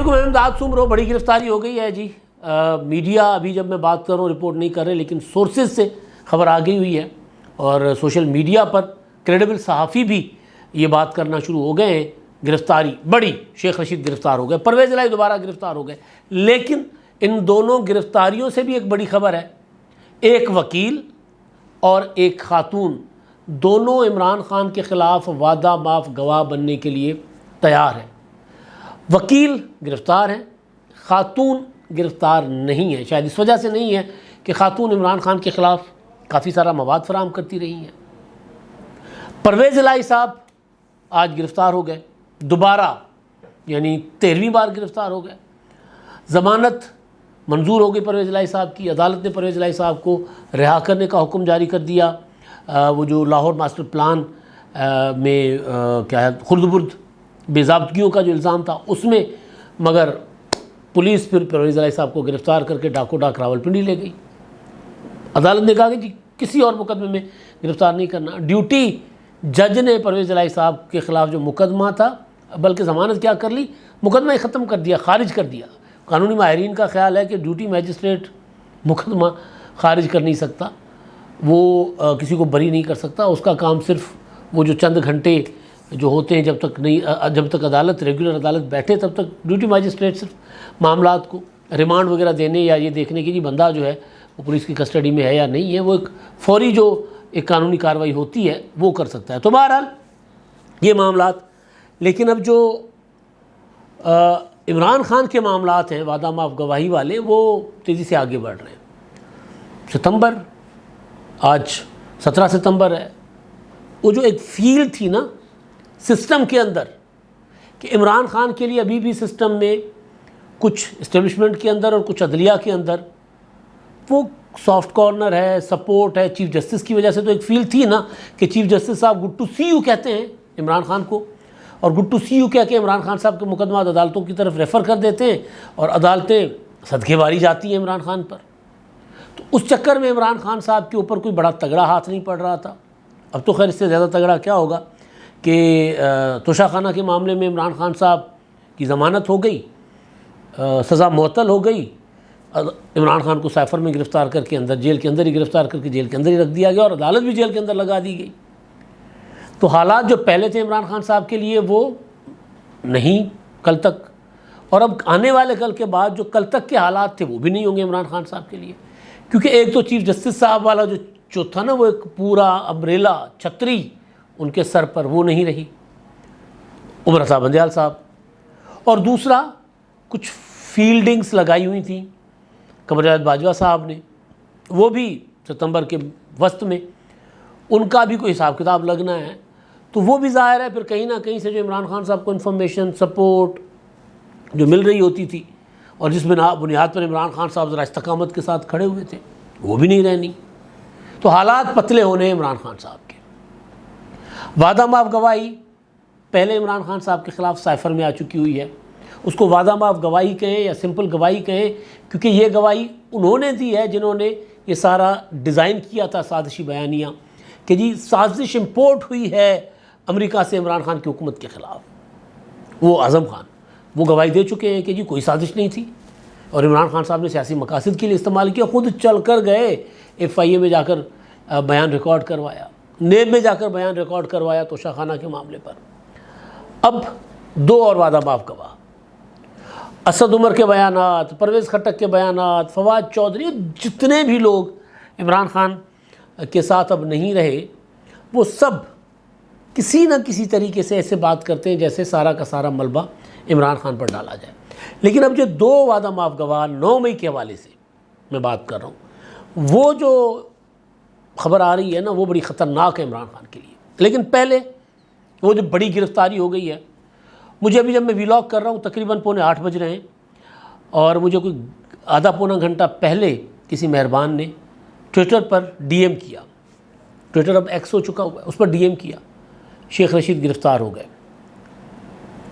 علیکم، میں امداد سمرو۔ بڑی گرفتاری ہو گئی ہے جی۔ میڈیا ابھی جب میں بات کر رہا ہوں رپورٹ نہیں کر رہے، لیکن سورسز سے خبر آ گئی ہوئی ہے اور سوشل میڈیا پر کریڈیبل صحافی بھی یہ بات کرنا شروع ہو گئے ہیں۔ گرفتاری بڑی، شیخ رشید گرفتار ہو گئے، پرویز الہی دوبارہ گرفتار ہو گئے۔ لیکن ان دونوں گرفتاریوں سے بھی ایک بڑی خبر ہے، ایک وکیل اور ایک خاتون دونوں عمران خان کے خلاف وعدہ معاف گواہ بننے کے لیے تیار ہیں۔ وکیل گرفتار ہیں، خاتون گرفتار نہیں ہے۔ شاید اس وجہ سے نہیں ہے کہ خاتون عمران خان کے خلاف کافی سارا مواد فراہم کرتی رہی ہیں۔ پرویز الہی صاحب آج گرفتار ہو گئے دوبارہ، یعنی 13ویں بار گرفتار ہو گئے۔ ضمانت منظور ہو گئی پرویز الہی صاحب کی۔ عدالت نے پرویز الہی صاحب کو رہا کرنے کا حکم جاری کر دیا۔ وہ جو لاہور ماسٹر پلان میں کیا ہے خرد برد بے ضابطگیوں کا جو الزام تھا اس میں، مگر پولیس پھر پرویز الہی صاحب کو گرفتار کر کے ڈاکو ڈاک راولپنڈی لے گئی۔ عدالت نے کہا کہ جی کسی اور مقدمے میں گرفتار نہیں کرنا۔ ڈیوٹی جج نے پرویز الہی صاحب کے خلاف جو مقدمہ تھا، بلکہ ضمانت کیا کر لی، مقدمہ ہی ختم کر دیا، خارج کر دیا۔ قانونی ماہرین کا خیال ہے کہ ڈیوٹی میجسٹریٹ مقدمہ خارج کر نہیں سکتا، وہ کسی کو بری نہیں کر سکتا۔ اس کا کام صرف وہ جو چند گھنٹے جو ہوتے ہیں جب تک عدالت ریگولر عدالت بیٹھے تب تک ڈیوٹی میجسٹریٹ صرف معاملات کو ریمانڈ وغیرہ دینے یا یہ دیکھنے کی جی بندہ جو ہے وہ پولیس کی کسٹڈی میں ہے یا نہیں ہے، وہ ایک فوری جو ایک قانونی کارروائی ہوتی ہے وہ کر سکتا ہے۔ تو بہرحال یہ معاملات، لیکن اب جو عمران خان کے معاملات ہیں وعدہ معاف گواہی والے، وہ تیزی سے آگے بڑھ رہے ہیں۔ ستمبر، آج 17 ستمبر ہے، وہ جو ایک فیل تھی نا سسٹم کے اندر کہ عمران خان کے لیے ابھی بھی سسٹم میں کچھ اسٹیبلشمنٹ کے اندر اور کچھ عدلیہ کے اندر وہ سافٹ کارنر ہے، سپورٹ ہے چیف جسٹس کی وجہ سے، تو ایک فیل تھی نا کہ چیف جسٹس صاحب گڈ ٹو سی یو کہتے ہیں عمران خان کو، اور گڈ ٹو سی یو کہہ کے عمران خان صاحب کے مقدمات عدالتوں کی طرف ریفر کر دیتے ہیں اور عدالتیں صدقے باری جاتی ہیں عمران خان پر۔ تو اس چکر میں عمران خان صاحب کے اوپر کوئی بڑا تگڑا ہاتھ نہیں پڑ رہا تھا۔ اب تو خیر اس سے زیادہ تگڑا کیا ہوگا کہ توشہ خانہ کے معاملے میں عمران خان صاحب کی ضمانت ہو گئی، سزا معطل ہو گئی، عمران خان کو سائفر میں گرفتار کر کے جیل کے اندر ہی گرفتار کر کے جیل کے اندر ہی رکھ دیا گیا اور عدالت بھی جیل کے اندر لگا دی گئی۔ تو حالات جو پہلے تھے عمران خان صاحب کے لیے وہ نہیں کل تک، اور اب آنے والے کل کے بعد جو کل تک کے حالات تھے وہ بھی نہیں ہوں گے عمران خان صاحب کے لیے، کیونکہ ایک تو چیف جسٹس صاحب والا جو تھا نا وہ ایک پورا امبریلا چھتری ان کے سر پر وہ نہیں رہی، عمر صاحب بندیال صاحب، اور دوسرا کچھ فیلڈنگز لگائی ہوئی تھیں قمر جاوید باجوہ صاحب نے، وہ بھی ستمبر کے وسط میں ان کا بھی کوئی حساب کتاب لگنا ہے۔ تو وہ بھی ظاہر ہے پھر کہیں نہ کہیں سے جو عمران خان صاحب کو انفارمیشن سپورٹ جو مل رہی ہوتی تھی اور جس بنیاد پر عمران خان صاحب ذرا استقامت کے ساتھ کھڑے ہوئے تھے وہ بھی نہیں رہنی۔ تو حالات پتلے ہونے ہیں عمران خان صاحب کے۔ وعدہ معاف گواہی پہلے عمران خان صاحب کے خلاف سائفر میں آ چکی ہوئی ہے، اس کو وعدہ معاف گواہی کہیں یا سمپل گواہی کہیں، کیونکہ یہ گواہی انہوں نے دی ہے جنہوں نے یہ سارا ڈیزائن کیا تھا سازشی بیانیہ کہ جی سازش امپورٹ ہوئی ہے امریکہ سے عمران خان کی حکومت کے خلاف۔ وہ اعظم خان وہ گواہی دے چکے ہیں کہ جی کوئی سازش نہیں تھی اور عمران خان صاحب نے سیاسی مقاصد کے لیے استعمال کیا، خود چل کر گئے FIA میں جا کر بیان ریکارڈ کروایا، نیب میں جا کر بیان ریکارڈ کروایا توشہ خانہ کے معاملے پر۔ اب 2 اور وعدہ معاف گواہ، اسد عمر کے بیانات، پرویز خٹک کے بیانات، فواد چودھری، جتنے بھی لوگ عمران خان کے ساتھ اب نہیں رہے وہ سب کسی نہ کسی طریقے سے ایسے بات کرتے ہیں جیسے سارا کا سارا ملبہ عمران خان پر ڈالا جائے۔ لیکن اب جو 2 وعدہ معاف گواہ 9 مئی کے حوالے سے میں بات کر رہا ہوں، وہ جو خبر آ رہی ہے نا وہ بڑی خطرناک ہے عمران خان کے لیے۔ لیکن پہلے وہ جو بڑی گرفتاری ہو گئی ہے، مجھے ابھی جب میں ویلاگ کر رہا ہوں تقریباً 7:45 بج رہے ہیں، اور مجھے کوئی آدھا پونا گھنٹہ پہلے کسی مہربان نے ٹویٹر پر DM کیا، ٹویٹر اب ایکس ہو چکا ہوا ہے، اس پر DM کیا شیخ رشید گرفتار ہو گئے۔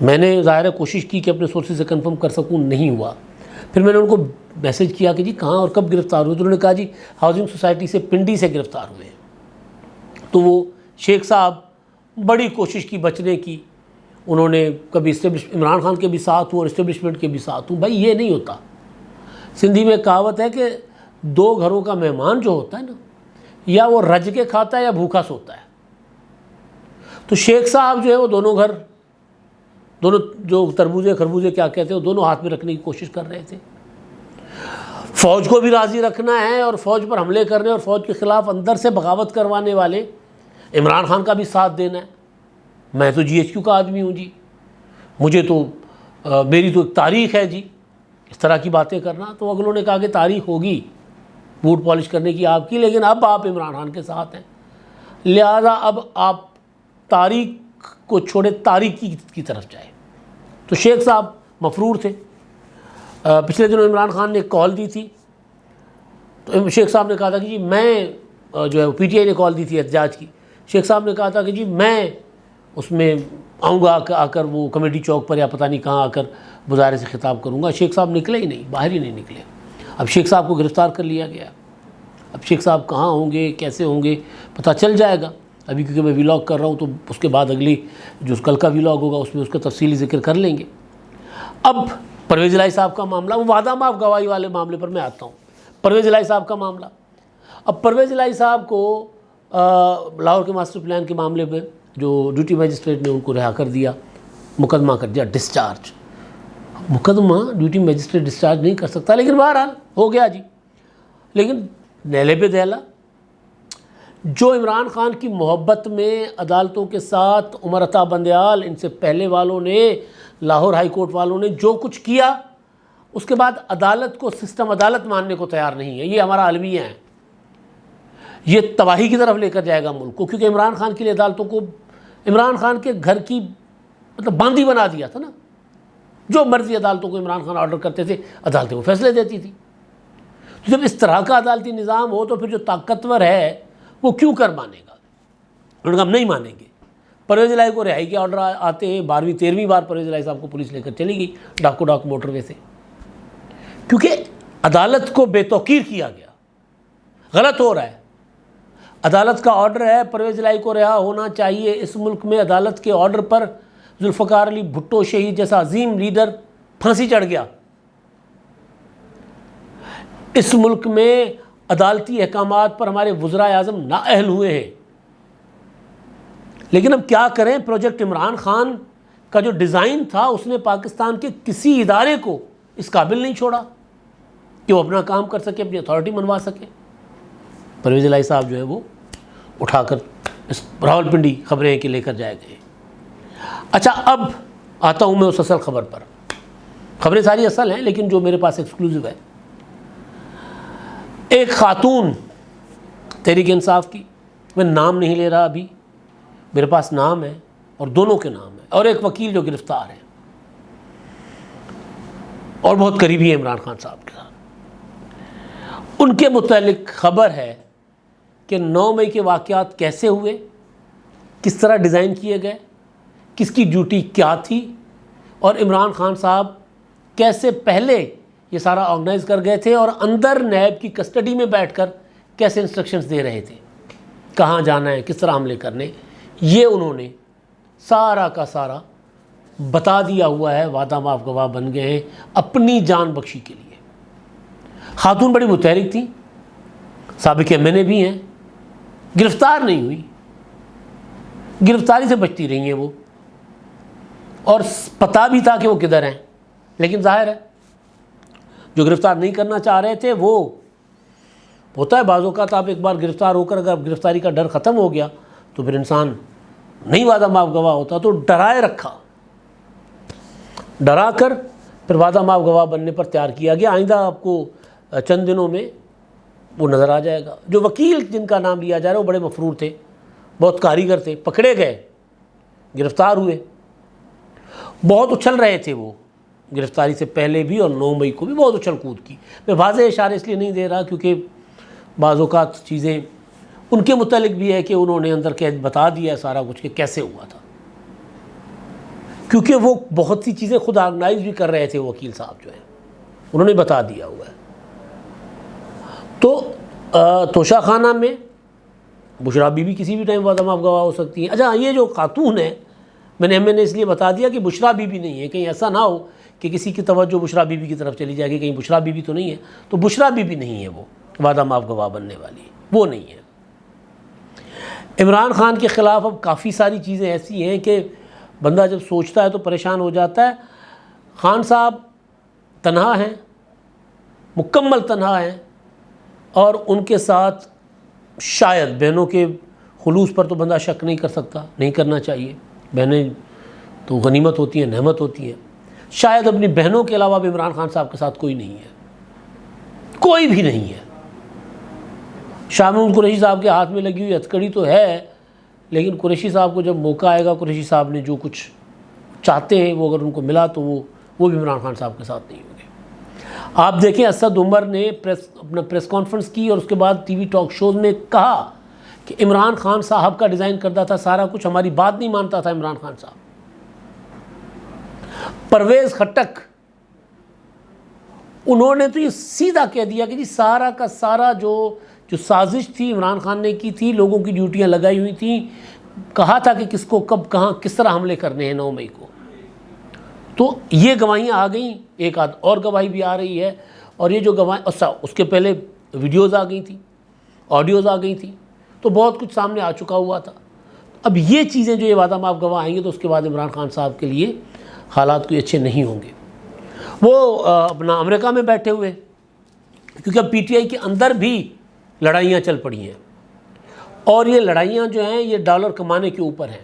میں نے ظاہر کوشش کی کہ اپنے سورسز سے کنفرم کر سکوں، نہیں ہوا۔ پھر میں نے ان کو میسج کیا کہ جی کہاں اور کب گرفتار ہوئے، تو انہوں نے کہا جی ہاؤسنگ سوسائٹی سے پنڈی سے گرفتار ہوئے ہیں۔ تو وہ شیخ صاحب بڑی کوشش کی بچنے کی، انہوں نے کبھی عمران خان کے بھی ساتھ ہوں اور اسٹیبلشمنٹ کے بھی ساتھ ہوں. بھائی یہ نہیں ہوتا. سندھی میں کہاوت ہے کہ 2 گھروں کا مہمان جو ہوتا ہے نا، یا وہ رج کے کھاتا ہے یا بھوکا سوتا ہے. تو شیخ صاحب جو ہے وہ دونوں گھر، دونوں جو تربوزے خربوزے کیا کہتے ہیں، وہ دونوں ہاتھ میں رکھنے کی کوشش کر رہے تھے. فوج کو بھی راضی رکھنا ہے اور فوج پر حملے کرنے اور فوج کے خلاف اندر سے بغاوت کروانے والے عمران خان کا بھی ساتھ دینا ہے. میں تو GHQ کا آدمی ہوں جی، مجھے تو میری تو ایک تاریخ ہے جی، اس طرح کی باتیں کرنا. تو اگلوں نے کہا کہ تاریخ ہوگی بوٹ پالش کرنے کی آپ کی، لیکن اب آپ عمران خان کے ساتھ ہیں، لہذا اب آپ تاریخ کو چھوڑے تاریخ کی طرف جائیں. تو شیخ صاحب مفرور تھے. پچھلے دنوں عمران خان نے ایک کال دی تھی، تو شیخ صاحب نے کہا تھا کہ جی میں جو ہے PTI نے کال دی تھی احتجاج کی. شیخ صاحب نے کہا تھا کہ جی میں اس میں آؤں گا، آ کر وہ کمیٹی چوک پر یا پتہ نہیں کہاں آ کر مظاہرے سے خطاب کروں گا. شیخ صاحب نکلے ہی نہیں، باہر ہی نہیں نکلے. اب شیخ صاحب کو گرفتار کر لیا گیا. اب شیخ صاحب کہاں ہوں گے، کیسے ہوں گے، پتہ چل جائے گا. ابھی کیونکہ میں ولاگ کر رہا ہوں تو اس کے بعد اگلی جو کل کا ولاگ ہوگا اس میں اس کا تفصیلی ذکر کر لیں گے. اب پرویز الہی صاحب کا معاملہ، وہ وعدہ معاف گواہی والے معاملے پر میں آتا ہوں. پرویز الہی صاحب کا معاملہ، اب پرویز الہی صاحب کو لاہور کے ماسٹر پلان کے معاملے میں جو ڈیوٹی میجسٹریٹ نے ان کو رہا کر دیا، مقدمہ کر دیا ڈسچارج. مقدمہ ڈیوٹی میجسٹریٹ ڈسچارج نہیں کر سکتا، لیکن بہرحال ہو گیا جی. لیکن نیلے پہ دہلا، جو عمران خان کی محبت میں عدالتوں کے ساتھ عمر عطا بندیال، ان سے پہلے والوں نے، لاہور ہائی کورٹ والوں نے جو کچھ کیا، اس کے بعد عدالت کو سسٹم عدالت ماننے کو تیار نہیں ہے. یہ ہمارا المیہ ہے، یہ تباہی کی طرف لے کر جائے گا ملک کو. کیونکہ عمران خان کے لیے عدالتوں کو عمران خان کے گھر کی مطلب باندھی بنا دیا تھا نا. جو مرضی عدالتوں کو عمران خان آرڈر کرتے تھے، عدالتیں وہ فیصلے دیتی تھی. تو جب اس طرح کا عدالتی نظام ہو تو پھر جو طاقتور ہے وہ کیوں کر مانے گا؟ انہوں نے کہا ہم نہیں مانیں گے. پرویز الہی کو رہائی کے آرڈر آتے ہیں، 12ویں 13ویں بار پرویز الہی صاحب کو پولیس لے کر چلی گئی ڈاکو ڈاک موٹر وے سے، کیونکہ عدالت کو بے توقیر کیا گیا. غلط ہو رہا ہے. عدالت کا آرڈر ہے پرویز الہی کو رہا ہونا چاہیے. اس ملک میں عدالت کے آرڈر پر ذوالفقار علی بھٹو شہید جیسا عظیم لیڈر پھانسی چڑھ گیا. اس ملک میں عدالتی احکامات پر ہمارے وزرائے اعظم نااہل ہوئے ہیں. لیکن اب کیا کریں، پروجیکٹ عمران خان کا جو ڈیزائن تھا اس نے پاکستان کے کسی ادارے کو اس قابل نہیں چھوڑا کہ وہ اپنا کام کر سکے، اپنی اتھارٹی منوا سکے. پرویز الہی صاحب جو ہے وہ اٹھا کر اس راولپنڈی خبریں کہ لے کر جائے گئے. اچھا اب آتا ہوں میں اس اصل خبر پر. خبریں ساری اصل ہیں لیکن جو میرے پاس ایکسکلوزیو ہے، ایک خاتون تحریک انصاف کی، میں نام نہیں لے رہا ابھی، میرے پاس نام ہے اور دونوں کے نام ہے، اور ایک وکیل جو گرفتار ہے اور بہت قریبی ہے عمران خان صاحب کے ساتھ. ان کے متعلق خبر ہے کہ 9 مئی کے واقعات کیسے ہوئے، کس طرح ڈیزائن کیے گئے، کس کی ڈیوٹی کیا تھی، اور عمران خان صاحب کیسے پہلے یہ سارا آرگنائز کر گئے تھے اور اندر نیب کی کسٹڈی میں بیٹھ کر کیسے انسٹرکشنز دے رہے تھے، کہاں جانا ہے، کس طرح حملے کرنے. یہ انہوں نے سارا کا سارا بتا دیا ہوا ہے. وعدہ معاف گواہ بن گئے ہیں اپنی جان بخشی کے لیے. خاتون بڑی متحرک تھی، سابق MNA بھی ہیں، گرفتار نہیں ہوئی، گرفتاری سے بچتی رہی ہیں وہ، اور پتہ بھی تھا کہ وہ کدھر ہیں. لیکن ظاہر ہے جو گرفتار نہیں کرنا چاہ رہے تھے، وہ ہوتا ہے بعض اوقات آپ ایک بار گرفتار ہو کر اگر گرفتاری کا ڈر ختم ہو گیا تو پھر انسان نہیں وعدہ معاف گواہ ہوتا. تو ڈرائے رکھا، ڈرا کر پھر وعدہ معاف گواہ بننے پر تیار کیا گیا. آئندہ آپ کو چند دنوں میں وہ نظر آ جائے گا. جو وکیل جن کا نام لیا جا رہا ہے وہ بڑے مفرور تھے، بہت کاریگر تھے، پکڑے گئے، گرفتار ہوئے، بہت اچھل رہے تھے وہ گرفتاری سے پہلے بھی اور 9 مئی کو بھی بہت اچھل کود کی. میں واضح اشارے اس لیے نہیں دے رہا کیونکہ بعض اوقات چیزیں ان کے متعلق بھی ہے کہ انہوں نے اندر قید بتا دیا ہے سارا کچھ کہ کیسے ہوا تھا، کیونکہ وہ بہت سی چیزیں خود آرگنائز بھی کر رہے تھے. وکیل صاحب جو ہیں انہوں نے بتا دیا ہوا ہے. تو توشہ خانہ میں بشریٰ بی بی کسی بھی ٹائم وعدہ معاف گواہ ہو سکتی ہیں. اچھا یہ جو خاتون ہے میں نے اس لیے بتا دیا کہ بشرا بی بی نہیں ہے، کہیں ایسا نہ ہو کہ کسی کی توجہ بشرا بی بی کی طرف چلی جائے کہ کہیں بشرا بی بی تو نہیں ہے، تو بشرا بی بی نہیں ہے وہ وعدہ معاف گواہ بننے والی، وہ نہیں ہے۔ عمران خان کے خلاف اب کافی ساری چیزیں ایسی ہیں کہ بندہ جب سوچتا ہے تو پریشان ہو جاتا ہے۔ خان صاحب تنہا ہیں، مکمل تنہا ہیں، اور ان کے ساتھ شاید بہنوں کے خلوص پر تو بندہ شک نہیں کر سکتا، نہیں کرنا چاہیے، بہنیں تو غنیمت ہوتی ہیں، نعمت ہوتی ہیں، شاید اپنی بہنوں کے علاوہ بھی عمران خان صاحب کے ساتھ کوئی نہیں ہے، کوئی بھی نہیں ہے۔ شاہ محمود قریشی صاحب کے ہاتھ میں لگی ہوئی ہتھکڑی تو ہے، لیکن قریشی صاحب کو جب موقع آئے گا، قریشی صاحب نے جو کچھ چاہتے ہیں وہ اگر ان کو ملا تو وہ بھی عمران خان صاحب کے ساتھ نہیں ہوں گے۔ آپ دیکھیں اسد عمر نے اپنا پریس کانفرنس کی اور اس کے بعد ٹی وی ٹاک شوز میں کہا کہ عمران خان صاحب کا ڈیزائن کردہ تھا سارا کچھ، ہماری بات نہیں مانتا تھا عمران خان صاحب۔ پرویز خٹک انہوں نے تو یہ سیدھا کہہ دیا کہ جی سارا کا سارا جو سازش تھی عمران خان نے کی تھی، لوگوں کی ڈیوٹیاں لگائی ہوئی تھیں، کہا تھا کہ کس کو کب کہاں کس طرح حملے کرنے ہیں 9 مئی کو۔ تو یہ گواہیاں آ گئیں، ایک آدھ اور گواہی بھی آ رہی ہے، اور یہ جو گواہی اس کے پہلے ویڈیوز آ گئی تھیں، آڈیوز آ گئی تھیں، تو بہت کچھ سامنے آ چکا ہوا تھا۔ اب یہ چیزیں جو یہ وعدہ معاف گواہ آئیں گے تو اس کے بعد عمران خان صاحب کے لیے حالات کوئی اچھے نہیں ہوں گے۔ وہ اپنا امریکہ میں بیٹھے ہوئے، کیونکہ اب پی ٹی آئی کے اندر بھی لڑائیاں چل پڑی ہیں، اور یہ لڑائیاں جو ہیں یہ ڈالر کمانے کے اوپر ہیں۔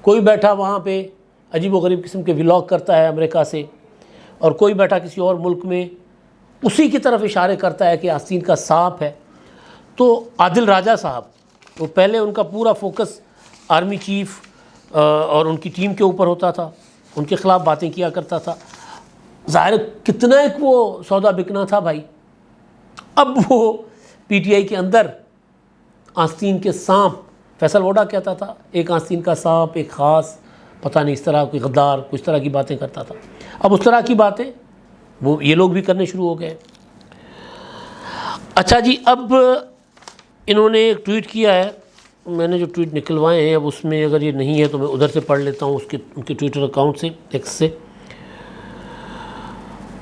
کوئی بیٹھا وہاں پہ عجیب و غریب قسم کے ولاگ کرتا ہے امریکہ سے، اور کوئی بیٹھا کسی اور ملک میں اسی کی طرف اشارے کرتا ہے کہ آستین کا سانپ ہے۔ تو عادل راجہ صاحب، وہ پہلے ان کا پورا فوکس آرمی چیف اور ان کی ٹیم کے اوپر ہوتا تھا، ان کے خلاف باتیں کیا کرتا تھا، ظاہر کتنا ایک وہ سودا بکنا تھا بھائی۔ اب وہ پی ٹی آئی کے اندر آستین کے سانپ، فیصل ووڈا کہتا تھا ایک آستین کا سانپ، ایک خاص پتہ نہیں اس طرح کوئی غدار، کچھ طرح کی باتیں کرتا تھا۔ اب اس طرح کی باتیں وہ یہ لوگ بھی کرنے شروع ہو گئے۔ اچھا جی، اب انہوں نے ایک ٹویٹ کیا ہے، میں نے جو ٹویٹ نکلوائے ہیں اب اس میں اگر یہ نہیں ہے تو میں ادھر سے پڑھ لیتا ہوں ان کے ٹویٹر اکاؤنٹ سے، ایکس سے۔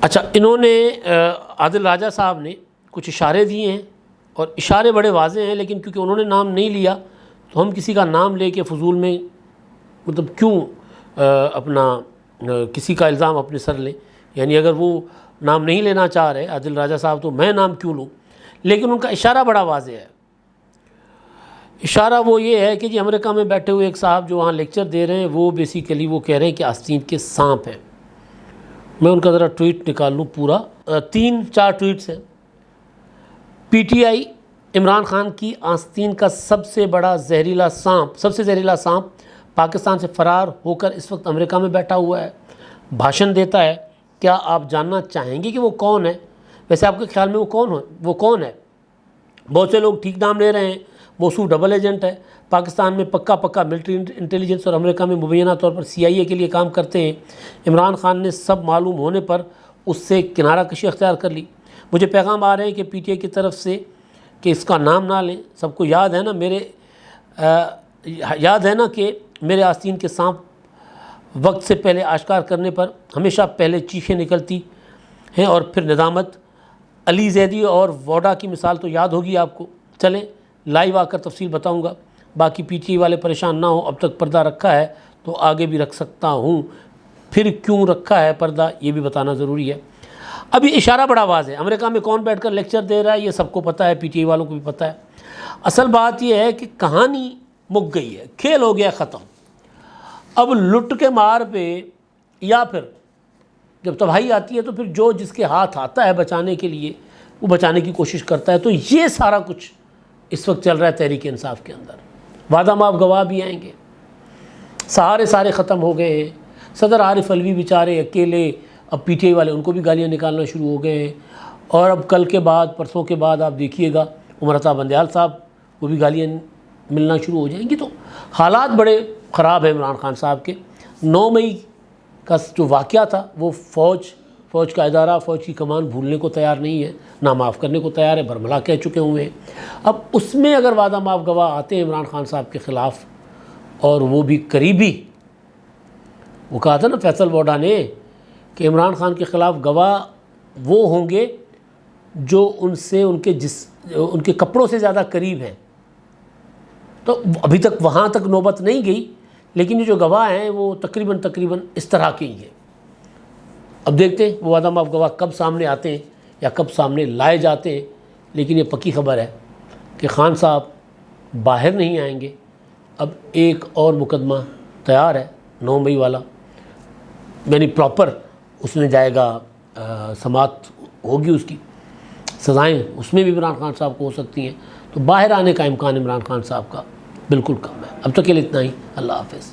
اچھا، انہوں نے عادل راجہ صاحب نے کچھ اشارے دیے ہیں، اور اشارے بڑے واضح ہیں، لیکن کیونکہ انہوں نے نام نہیں لیا تو ہم کسی کا نام لے کے فضول میں مطلب کیوں اپنا کسی کا الزام اپنے سر لیں، یعنی اگر وہ نام نہیں لینا چاہ رہے عادل راجہ صاحب تو میں نام کیوں لوں، لیکن ان کا اشارہ بڑا واضح ہے۔ اشارہ وہ یہ ہے کہ جی امریکہ میں بیٹھے ہوئے ایک صاحب جو وہاں لیکچر دے رہے ہیں، وہ بیسیکلی وہ کہہ رہے ہیں کہ آستین کے سانپ ہیں۔ میں ان کا ذرا ٹویٹ نکال لوں پورا، 3-4 ٹویٹس ہیں۔ P T I Imran Khan کی آستین کا سب سے زہریلا سانپ پاکستان سے فرار ہو کر اس وقت امریکہ میں بیٹھا ہوا ہے، بھاشن دیتا ہے۔ کیا آپ جاننا چاہیں گے کہ وہ کون ہے؟ ویسے آپ کے خیال میں وہ کون ہے؟ بہت سے لوگ ٹھیک نام لے رہے ہیں، موصوف ڈبل ایجنٹ ہے، پاکستان میں پکا ملٹری انٹیلیجنس اور امریکہ میں مبینہ طور پر CIA کے لیے کام کرتے ہیں۔ عمران خان نے سب معلوم ہونے پر اس سے کنارہ کشی اختیار کر لی۔ مجھے پیغام آ رہے ہیں کہ پی ٹی آئی کی طرف سے کہ اس کا نام نہ لیں۔ سب کو یاد ہے نا کہ میرے آستین کے سانپ وقت سے پہلے آشکار کرنے پر ہمیشہ پہلے چیخیں نکلتی ہیں اور پھر ندامت۔ علی زیدی اور ووڈا کی مثال تو یاد ہوگی آپ کو۔ چلیں لائیو آ کر تفصیل بتاؤں گا، باقی پی ٹی آئی والے پریشان نہ ہوں، اب تک پردہ رکھا ہے تو آگے بھی رکھ سکتا ہوں، پھر کیوں رکھا ہے پردہ یہ بھی بتانا ضروری ہے۔ اب یہ اشارہ بڑا واضح ہے، امریکہ میں کون بیٹھ کر لیکچر دے رہا ہے یہ سب کو پتہ ہے، پی ٹی آئی والوں کو بھی پتہ ہے۔ اصل بات یہ ہے کہ کہانی مک گئی ہے، کھیل ہو گیا ختم۔ اب لٹ کے مار پہ یا پھر جب تباہی آتی ہے تو پھر جو جس کے ہاتھ آتا ہے بچانے کے لیے وہ بچانے کی کوشش کرتا ہے۔ تو یہ سارا کچھ اس وقت چل رہا ہے تحریک انصاف کے اندر۔ وعدہ معاف گواہ بھی آئیں گے، سارے ختم ہو گئے ہیں۔ صدر عارف علوی بیچارے اکیلے، اب پی ٹی آئی والے ان کو بھی گالیاں نکالنا شروع ہو گئے ہیں، اور اب کل کے بعد پرسوں کے بعد آپ دیکھیے گا عمر عطا بندیال صاحب وہ بھی گالیاں ملنا شروع ہو جائیں گی۔ تو حالات بڑے خراب ہیں عمران خان صاحب کے۔ 9 مئی کا جو واقعہ تھا وہ فوج کا ادارہ، فوج کی کمان بھولنے کو تیار نہیں ہے، نہ معاف کرنے کو تیار ہے، برملا کہہ چکے ہوئے ہیں۔ اب اس میں اگر وعدہ معاف گواہ آتے ہیں عمران خان صاحب کے خلاف، اور وہ بھی قریبی وہ کہا تھا نا فیصل ووڈا نے کہ عمران خان کے خلاف گواہ وہ ہوں گے جو ان سے ان کے کپڑوں سے زیادہ قریب ہیں. تو ابھی تک وہاں تک نوبت نہیں گئی، لیکن یہ جو گواہ ہیں وہ تقریباً اس طرح کے ہی ہیں. اب دیکھتے ہیں وہ وعدہ معاف گواہ کب سامنے آتے ہیں یا کب سامنے لائے جاتے ہیں. لیکن یہ پکی خبر ہے کہ خان صاحب باہر نہیں آئیں گے. اب ایک اور مقدمہ تیار ہے 9 مئی والا، یعنی پراپر اس میں جائے گا، سماعت ہوگی اس کی، سزائیں اس میں بھی عمران خان صاحب کو ہو سکتی ہیں. تو باہر آنے کا امکان عمران خان صاحب کا بالکل کم ہے. اب تک کے لیے اتنا ہی. اللہ حافظ.